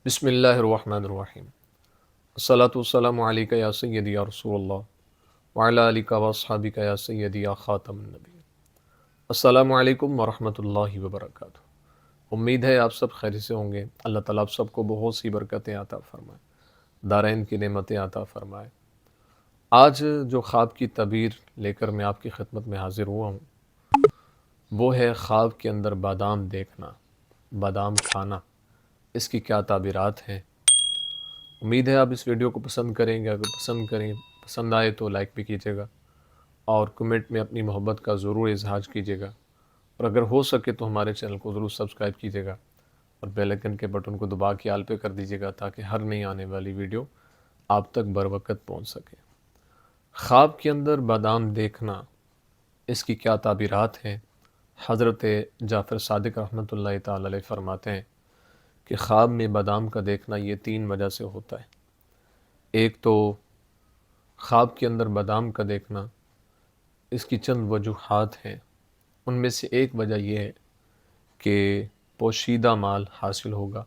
بسم اللہ الرحمن الرحیم۔ الصلاۃ والسلام علیک یا سیدی یا رسول اللہ وعلی آلک و اصحابک یا سیدی یا خاتم النبی۔ السلام علیکم ورحمۃ اللہ وبرکاتہ۔ امید ہے آپ سب خیر سے ہوں گے۔ اللہ تعالیٰ آپ سب کو بہت سی برکتیں عطا فرمائے، دارین کی نعمتیں عطا فرمائے۔ آج جو خواب کی تعبیر لے کر میں آپ کی خدمت میں حاضر ہوا ہوں، وہ ہے خواب کے اندر بادام دیکھنا، بادام کھانا، اس کی کیا تعبیرات ہیں۔ امید ہے آپ اس ویڈیو کو پسند کریں گے۔ اگر پسند آئے تو لائک بھی کیجیے گا، اور کمنٹ میں اپنی محبت کا ضرور اظہار کیجیے گا، اور اگر ہو سکے تو ہمارے چینل کو ضرور سبسکرائب کیجیے گا، اور بیل آئیکن کے بٹن کو دبا کے آل پہ کر دیجیے گا تاکہ ہر نئی آنے والی ویڈیو آپ تک بروقت پہنچ سکے۔ خواب کے اندر بادام دیکھنا، اس کی کیا تعبیرات ہیں۔ حضرت جعفر صادق رحمۃ اللہ تعالی علیہ فرماتے ہیں کہ خواب میں بادام کا دیکھنا یہ 3 وجہ سے ہوتا ہے۔ ایک تو خواب کے اندر بادام کا دیکھنا، اس کی چند وجوہات ہیں۔ ان میں سے ایک وجہ یہ ہے کہ پوشیدہ مال حاصل ہوگا،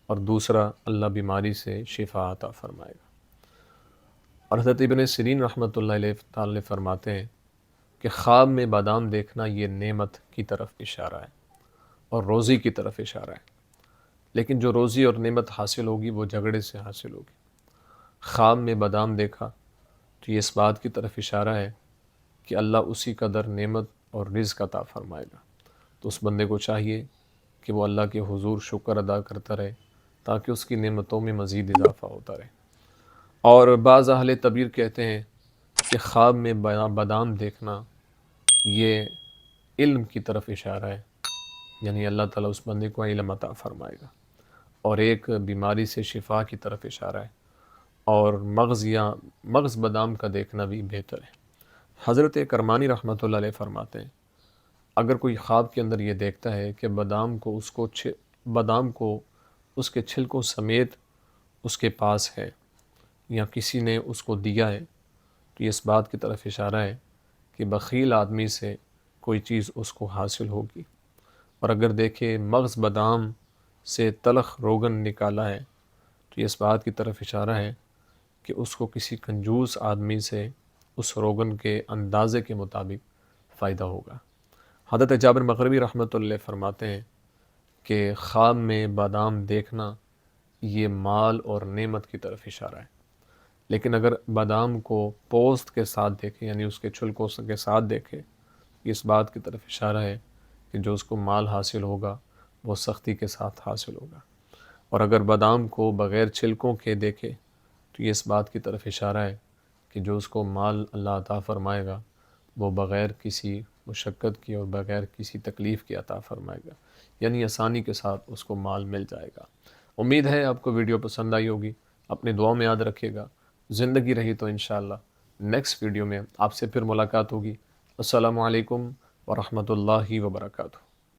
اور دوسرا اللہ بیماری سے شفا عطا فرمائے گا۔ اور حضرت ابن سیرین رحمۃ اللہ علیہ تعالی فرماتے ہیں کہ خواب میں بادام دیکھنا یہ نعمت کی طرف اشارہ ہے، اور روزی کی طرف اشارہ ہے۔ لیکن جو روزی اور نعمت حاصل ہوگی وہ جھگڑے سے حاصل ہوگی۔ خواب میں بادام دیکھا تو یہ اس بات کی طرف اشارہ ہے کہ اللہ اسی قدر نعمت اور رزق عطا فرمائے گا۔ تو اس بندے کو چاہیے کہ وہ اللہ کے حضور شکر ادا کرتا رہے تاکہ اس کی نعمتوں میں مزید اضافہ ہوتا رہے۔ اور بعض اہل تعبیر کہتے ہیں کہ خواب میں بادام دیکھنا یہ علم کی طرف اشارہ ہے، یعنی اللہ تعالیٰ اس بندے کو علم عطا فرمائے گا، اور ایک بیماری سے شفا کی طرف اشارہ ہے، اور مغز بادام کا دیکھنا بھی بہتر ہے۔ حضرت کرمانی رحمۃ اللہ علیہ فرماتے ہیں اگر کوئی خواب کے اندر یہ دیکھتا ہے کہ بادام کو اس کے چھلکوں سمیت اس کے پاس ہے، یا کسی نے اس کو دیا ہے، تو یہ اس بات کی طرف اشارہ ہے کہ بخیل آدمی سے کوئی چیز اس کو حاصل ہوگی۔ اور اگر دیکھے مغز بادام سے تلخ روغن نکالا ہے تو یہ اس بات کی طرف اشارہ ہے کہ اس کو کسی کنجوس آدمی سے اس روغن کے اندازے کے مطابق فائدہ ہوگا۔ حضرت جابر مغربی رحمۃ اللہ فرماتے ہیں کہ خواب میں بادام دیکھنا یہ مال اور نعمت کی طرف اشارہ ہے، لیکن اگر بادام کو پوست کے ساتھ دیکھے، یعنی اس کے چھلکوں کے ساتھ دیکھے، یہ اس بات کی طرف اشارہ ہے کہ جو اس کو مال حاصل ہوگا وہ سختی کے ساتھ حاصل ہوگا۔ اور اگر بادام کو بغیر چھلکوں کے دیکھے تو یہ اس بات کی طرف اشارہ ہے کہ جو اس کو مال اللہ عطا فرمائے گا وہ بغیر کسی مشقت کی اور بغیر کسی تکلیف کی عطا فرمائے گا، یعنی آسانی کے ساتھ اس کو مال مل جائے گا۔ امید ہے آپ کو ویڈیو پسند آئی ہوگی۔ اپنے دعاؤں میں یاد رکھیے گا۔ زندگی رہی تو انشاءاللہ نیکسٹ ویڈیو میں آپ سے پھر ملاقات ہوگی۔ السلام علیکم ورحمۃ اللہ وبرکاتہ۔